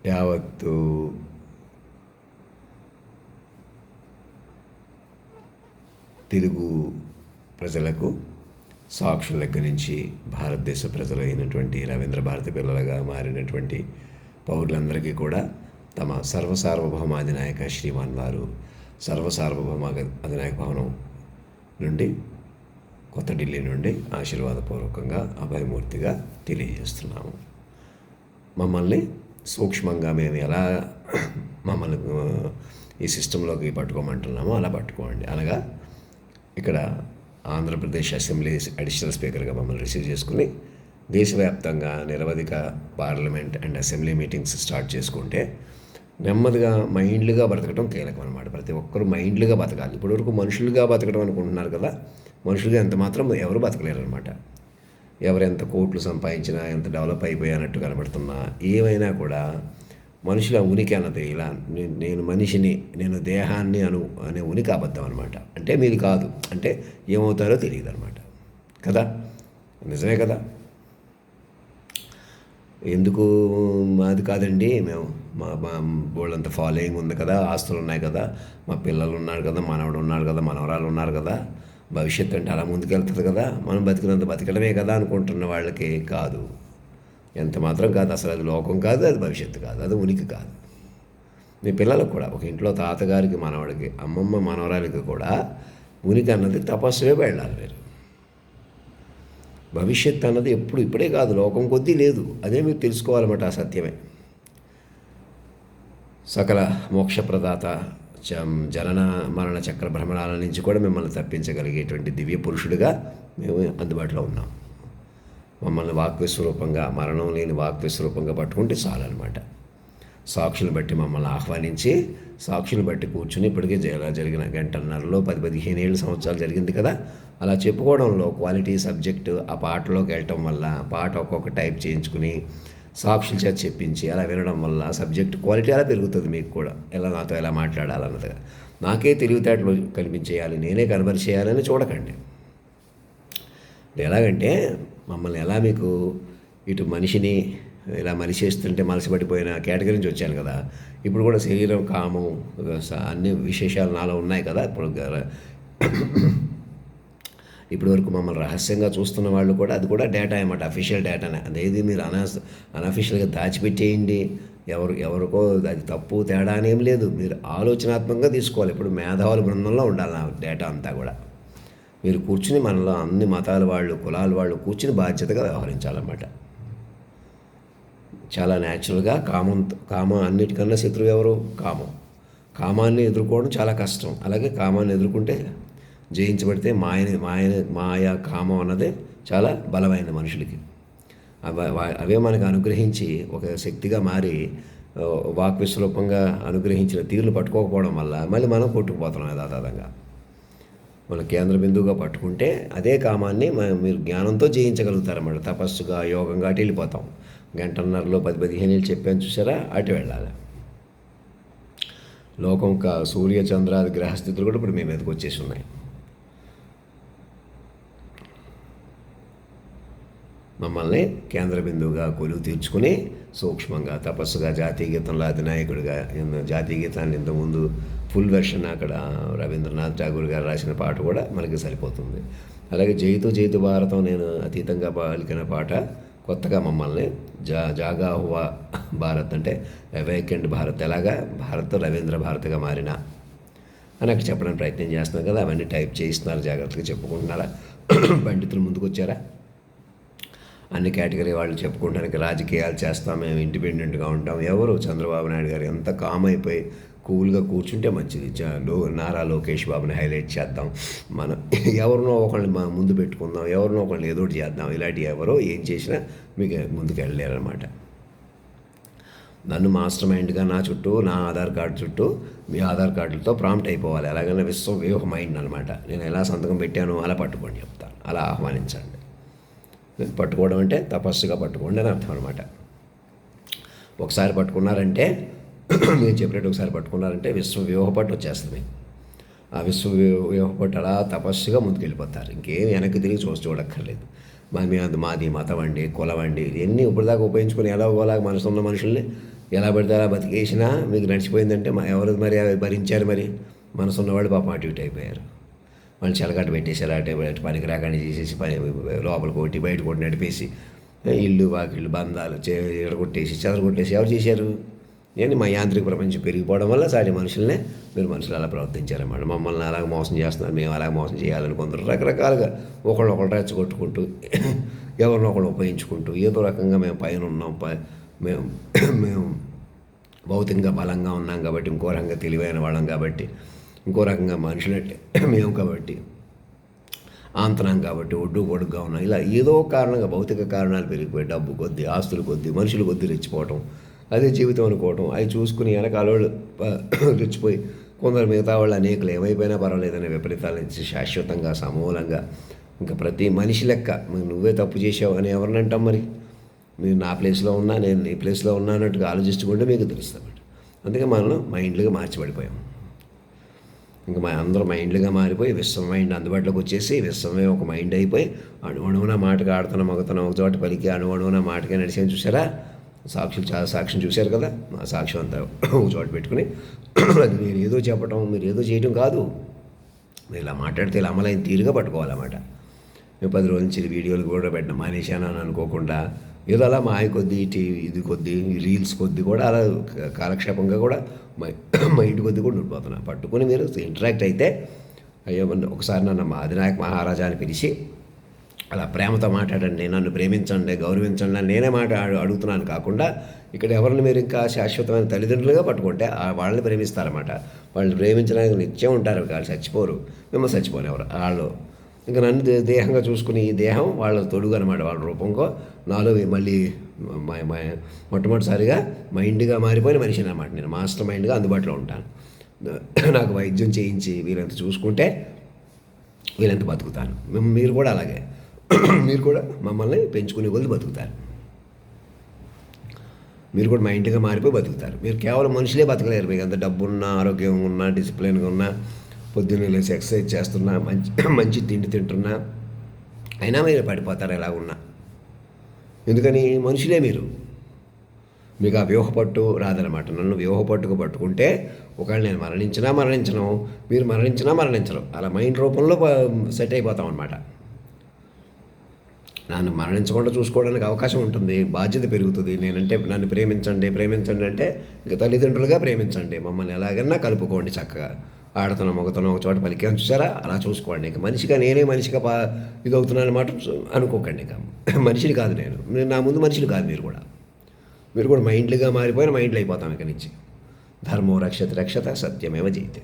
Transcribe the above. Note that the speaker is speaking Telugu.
యావత్తు తెలుగు ప్రజలకు, సాక్షుల దగ్గర నుంచి భారతదేశ ప్రజలైనటువంటి రవీంద్ర భారతి పిల్లలుగా మారినటువంటి పౌరులందరికీ కూడా తమ సర్వసార్వభౌమ అధినాయక శ్రీమాన్ వారు సర్వసార్వభౌమ అధినాయక భవనం నుండి, కొత్త ఢిల్లీ నుండి ఆశీర్వాదపూర్వకంగా అభయమూర్తిగా తెలియజేస్తున్నాము. మమ్మల్ని సూక్ష్మంగా మేము ఎలా మమ్మల్ని ఈ సిస్టంలోకి పట్టుకోమంటున్నామో అలా పట్టుకోండి. అనగా ఇక్కడ ఆంధ్రప్రదేశ్ అసెంబ్లీ అడిషనల్ స్పీకర్గా మమ్మల్ని రిసీవ్ చేసుకుని దేశవ్యాప్తంగా నిరవధిక parliament and assembly meetings start చేసుకుంటే నెమ్మదిగా మైండ్లుగా బతకడం కీలకం అనమాట. ప్రతి ఒక్కరు మైండ్లుగా బతకాలి. ఇప్పటివరకు మనుషులుగా బతకడం అనుకుంటున్నారు కదా, మనుషులుగా ఎంత మాత్రం ఎవరు బతకలేరు అనమాట. ఎవరు ఎంత కోట్లు సంపాదించినా, ఎంత డెవలప్ అయిపోయానట్టు కనబడుతున్నా, ఏమైనా కూడా మనుషుల ఉనికి అన్నది ఇలా నేను మనిషిని, నేను దేహాన్ని అనే ఉనికి అబద్ధం అనమాట. అంటే మీది కాదు, అంటే ఏమవుతారో తెలియదు అనమాట కదా. నిజమే కదా. ఎందుకు మాది కాదండి, మేము మా బోళ్ళంత ఫాలోయింగ్ ఉంది కదా, ఆస్తులు ఉన్నాయి కదా, మా పిల్లలు ఉన్నారు కదా, మనవడు ఉన్నారు కదా, మనవరాలు ఉన్నారు కదా, భవిష్యత్తు అంటే అలా ముందుకెళ్తుంది కదా, మనం బతికినంత బతికడమే కదా అనుకుంటున్న వాళ్ళకి కాదు, ఎంత మాత్రం కాదు. అసలు అది లోకం కాదు, అది భవిష్యత్తు కాదు, అది ఉనికి కాదు. మీ పిల్లలకు కూడా, ఒక ఇంట్లో తాతగారికి మనవడికి, అమ్మమ్మ మనవరాలకి కూడా ఉనికి అన్నది తపస్సువే వెళ్ళాలి. మీరు భవిష్యత్తు అన్నది ఇప్పుడే కాదు, లోకం కొద్దీ లేదు. అదే మీరు తెలుసుకోవాలన్నమాట. ఆ సత్యమే సకల మోక్షప్రదాత, జనన మరణ చక్ర భ్రమణాల నుంచి కూడా మిమ్మల్ని తప్పించగలిగేటువంటి దివ్య పురుషుడిగా మేము అందుబాటులో ఉన్నాం. మమ్మల్ని వాక్విస్వరూపంగా, మరణం లేని వాక్విస్వరూపంగా పట్టుకుంటే చాలన్నమాట. సాక్షులు బట్టి మమ్మల్ని ఆహ్వానించి, సాక్షులు బట్టి కూర్చుని, ఇప్పటికే జరిగిన గంటన్నరలో 10-15 ఏళ్ళ సంవత్సరాలు జరిగింది కదా, అలా చెప్పుకోవడంలో క్వాలిటీ సబ్జెక్టు ఆ పాటలోకి వెళ్ళటం వల్ల, పాట ఒక్కొక్క టైప్ చేయించుకుని సాక్షుల చేత చెప్పించి అలా వినడం వల్ల సబ్జెక్ట్ క్వాలిటీ అలా పెరుగుతుంది. మీకు కూడా నాతో ఎలా మాట్లాడాలన్నదిగా. నాకే తెలివితేటలు కనిపించేయాలి, నేనే కనబరిచేయాలని చూడకండి. ఎలాగంటే మమ్మల్ని ఎలా మీకు ఇటు మనిషిని ఇలా మనిషేస్తుంటే మనసుపడిపోయిన కేటగిరీ నుంచి వచ్చాను కదా, ఇప్పుడు కూడా శరీరం, కామం, అన్ని విశేషాలు నాలో ఉన్నాయి కదా. ఇప్పటి వరకు మమ్మల్ని రహస్యంగా చూస్తున్న వాళ్ళు కూడా, అది కూడా డేటా అన్నమాట, అఫీషియల్ డేటానే. అదేది మీరు అనఫీషియల్గా దాచిపెట్టేయండి, ఎవరికో అది తప్పు తేడా అనేం లేదు. మీరు ఆలోచనాత్మకంగా తీసుకోవాలి. ఇప్పుడు మేధావుల బృందంలో ఉండాలి నా డేటా అంతా కూడా. మీరు కూర్చుని, మనలో అన్ని మతాల వాళ్ళు, కులాల వాళ్ళు కూర్చుని బాధ్యతగా వ్యవహరించాలన్నమాట. చాలా న్యాచురల్గా కామం అన్నిటికన్నా శత్రువు ఎవరు? కామాన్ని ఎదుర్కోవడం చాలా కష్టం. అలాగే కామాన్ని ఎదుర్కొంటే, జయించబడితే మాయ కామం అన్నదే చాలా బలమైన మనుషులకి. అవే మనకు అనుగ్రహించి ఒక శక్తిగా మారి వాక్విస్వరూపంగా అనుగ్రహించిన తీరులు పట్టుకోకపోవడం వల్ల మళ్ళీ మనం కొట్టుకుపోతున్నాం యథాతథంగా. మన కేంద్ర బిందువుగా పట్టుకుంటే అదే కామాన్ని మీరు జ్ఞానంతో జయించగలుగుతారన్నమాట. తపస్సుగా, యోగంగా అటు వెళ్ళిపోతాం. గంటన్నరలో 10-15 ఏళ్ళు చెప్పాను చూసారా, అటు వెళ్ళాలి. లోకం సూర్య చంద్రాది గ్రహస్థితులు కూడా ఇప్పుడు మీ మీదకి వచ్చేసి ఉన్నాయి. మమ్మల్ని కేంద్ర బిందువుగా కొలువు తీర్చుకుని సూక్ష్మంగా, తపస్సుగా, జాతీయ గీతంలో అధినాయకుడిగా, జాతీయ గీతాన్ని ఇంతకుముందు ఫుల్ వెర్షన్ అక్కడ రవీంద్రనాథ్ ఠాగూర్ గారు రాసిన పాట కూడా మనకి సరిపోతుంది. అలాగే జైతు భారతం నేను అతీతంగా పలికిన పాట కొత్తగా మమ్మల్ని జాగా హువా భారత్ అంటే అవేకెండ్ భారత్, ఎలాగా భారత్ రవీంద్ర భారత్గా మారిన అని అక్కడ చెప్పడానికి ప్రయత్నం చేస్తున్నాం కదా. అవన్నీ టైప్ చేయిస్తున్నారు, జాగ్రత్తగా చెప్పుకుంటున్నారా? పండితులు ముందుకు వచ్చారా? అన్ని కేటగిరీ వాళ్ళు చెప్పుకోవడానికి రాజకీయాలు చేస్తాం, మేము ఇండిపెండెంట్గా ఉంటాం. ఎవరు? చంద్రబాబు నాయుడు గారు ఎంత కామ్ అయిపోయి కూల్గా కూర్చుంటే మంచిది. నారా లోకేష్ బాబుని హైలైట్ చేద్దాం, మనం ఎవరినో ఒకళ్ళని ముందు పెట్టుకుందాం, ఎవరినో ఒకళ్ళని ఏదోటి చేద్దాం. ఇలాంటి ఎవరో ఏం చేసినా మీకు ముందుకు వెళ్ళలేరన్నమాట. నన్ను మాస్టర్ మైండ్గా నా చుట్టూ, నా ఆధార్ కార్డు చుట్టూ మీ ఆధార్ కార్డులతో ప్రాంప్ట్ అయిపోవాలి. ఎలాగైనా విశ్వ మైండ్ అనమాట. నేను ఎలా సంతకం పెట్టానో అలా పట్టుకోండి చెప్తాను, అలా ఆహ్వానించండి. పట్టుకోవడం అంటే తపస్సుగా పట్టుకోండి అని అర్థం అనమాట. ఒకసారి పట్టుకున్నారంటే, నేను చెప్పినట్టు ఒకసారి పట్టుకున్నారంటే విశ్వవ్యూహపట్టు వచ్చేస్తుంది. ఆ విశ్వవ్యూహపట్టు అలా తపస్సుగా ముందుకెళ్ళిపోతారు. ఇంకేం వెనక్కి తిరిగి చూడక్కర్లేదు. మాది మతం అండి, కులం అండి, ఇవన్నీ ఇప్పటిదాకా ఉపయోగించుకొని ఎలాగోలాగా మనసు ఉన్న మనుషుల్ని ఎలా పడితే అలా బతికేసినా మీకు నడిచిపోయిందంటే ఎవరు మరి అవి భరించారు? మరి మనసు ఉన్నవాళ్ళు పాపం అటు ఇటు అయిపోయారు. వాళ్ళు చెలకట్టు పెట్టేశారు, అటు పనికి రాకుండా చేసేసి లోపలికి ఒకటి బయటకు ఒకటి నడిపేసి ఇల్లు వాకిళ్ళు బంధాలు ఎడగొట్టేసి చెదరగొట్టేసి ఎవరు చేశారు? నేను మా యాంత్రిక ప్రపంచం పెరిగిపోవడం వల్ల సాటి మనుషులనే మీరు మనుషులు అలా ప్రవర్తించారన్నమాట. మమ్మల్ని అలాగ మోసం చేస్తున్నారు, మేము అలాగ మోసం చేయాలని కొందరు రకరకాలుగా ఒకళ్ళు రెచ్చగొట్టుకుంటూ ఎవరినొకళ్ళు ఉపయోగించుకుంటూ ఏదో రకంగా మేము పైన ఉన్నాం, మేము మేము భౌతికంగా బలంగా ఉన్నాం కాబట్టి, ఇంకో రకంగా తెలివైన వాళ్ళం కాబట్టి, ఇంకో రకంగా మనుషులంటే మేము కాబట్టి, ఆంతనం కాబట్టి ఒడ్డు పొడుగ్గా ఉన్నాం. ఇలా ఏదో కారణంగా భౌతిక కారణాలు పెరిగిపోయి డబ్బు కొద్దీ, ఆస్తుల కొద్దీ, మనుషుల కొద్దీ రెచ్చిపోవటం, అదే జీవితం అనుకోవటం, అవి చూసుకుని వెనకాలోళ్ళు రెచ్చిపోయి కొందరు మిగతా వాళ్ళు అనేకులు ఏమైపోయినా పర్వాలేదనే విపరీతాల నుంచి శాశ్వతంగా సమూలంగా ఇంకా ప్రతి మనిషి లెక్క నువ్వే తప్పు చేసావు అని ఎవరినంటాం? మరి మీరు నా ప్లేస్లో ఉన్నా, నేను నీ ప్లేస్లో ఉన్నా అన్నట్టుగా ఆలోచించుకుంటే మీకు తెలుస్తుంది. అందుకే మనం మైండ్లుగా మార్చిపడిపోయాం. ఇంకా అందరూ మైండ్లుగా మారిపోయి విశ్వం మైండ్ అందుబాటులోకి వచ్చేసి విశ్వమే ఒక మైండ్ అయిపోయి అణువణువున మాటగా ఆడుతున్న మగతనం ఒక చోట పలికి అణువణువున మాటగా నడిచేని చూసారా? సాక్షులు చాలా సాక్ష్యం చూశారు కదా. ఆ సాక్ష్యం అంతా ఒక చోట పెట్టుకుని అది మీరు ఏదో చెప్పటం, మీరు ఏదో చేయటం కాదు. మీరు ఇలా మాట్లాడితే ఇలా అమలైన తీరుగా పట్టుకోవాలన్నమాట. నేను 10 రోజుల నుంచి వీడియోలు కూడా పెట్టిన మానేశాను అని అనుకోకుండా ఏదో అలా మాయ కొద్దీ ఇది కొద్దీ రీల్స్ కొద్దీ కూడా అలా కాలక్షేపంగా కూడా మైండ్ కొద్దీ కూడా ఉండిపోతున్నా. పట్టుకుని మీరు ఇంటరాక్ట్ అయితే అయ్యో ఒకసారి నన్ను మా అధినాయక మహారాజా అని పిలిచి అలా ప్రేమతో మాట్లాడండి, నన్ను ప్రేమించండి, గౌరవించండి అని నేనే అడుగుతున్నాను కాకుండా ఇక్కడ ఎవరిని మీరు ఇంకా శాశ్వతమైన తల్లిదండ్రులుగా పట్టుకుంటే వాళ్ళని ప్రేమిస్తారన్నమాట. వాళ్ళని ప్రేమించడానికి నిత్యం ఉంటారు, వాళ్ళు చచ్చిపోరు, మిమ్మల్ని చచ్చిపోని ఎవరు వాళ్ళు. ఇంకా నన్ను దేహంగా చూసుకుని ఈ దేహం వాళ్ళ తొడుగు అనమాట. వాళ్ళ రూపంకో నాలో మళ్ళీ మొట్టమొదటిసారిగా మైండ్గా మారిపోయిన మనిషిని అన్నమాట. నేను మాస్టర్ మైండ్గా అందుబాటులో ఉంటాను. నాకు వైద్యం చేయించి వీళ్ళంత చూసుకుంటే వీళ్ళంత బతుకుతాను. మీరు కూడా అలాగే మీరు కూడా మమ్మల్ని పెంచుకునే కొద్ది బతుకుతారు. మీరు కూడా మైండ్గా మారిపోయి బతుకుతారు. మీరు కేవలం మనుషులే బతకలేరు. మీకు అంత డబ్బున్నా, ఆరోగ్యంగా ఉన్నా, డిసిప్లిన్గా ఉన్నా, పొద్దున్నే లేచి ఎక్సర్సైజ్ చేస్తున్నా, మంచి తిండి తింటున్నా అయినా మీరు పడిపోతారు ఎలా ఉన్నా. ఎందుకని? మనుషులే మీరు. మీకు ఆ వ్యూహపట్టు రాదనమాట. నన్ను వ్యూహపట్టుకు పట్టుకుంటే ఒకవేళ నేను మరణించను, మీరు మరణించరు. అలా మైండ్ రూపంలో సెట్ అయిపోతాం అనమాట. నన్ను మరణించకుండా చూసుకోవడానికి అవకాశం ఉంటుంది, బాధ్యత పెరుగుతుంది. నేనంటే నన్ను ప్రేమించండి అంటే ఇంకా తల్లిదండ్రులుగా ప్రేమించండి, మమ్మల్ని ఎలాగైనా కలుపుకోండి, చక్కగా ఆడతనం మొగతనం ఒక చోట పలికాను చూసారా, అలా చూసుకోండి. ఇక మనిషిగా నేనే మనిషిగా ఇది అవుతున్నాను అనమాట అనుకోకండి. ఇక మనిషిని కాదు నేను, నా ముందు మనుషులు కాదు మీరు కూడా మైండ్లుగా మారిపోయిన మైండ్లు అయిపోతాం ఇక నుంచి. ధర్మో రక్షత సత్యమేవ జయతే.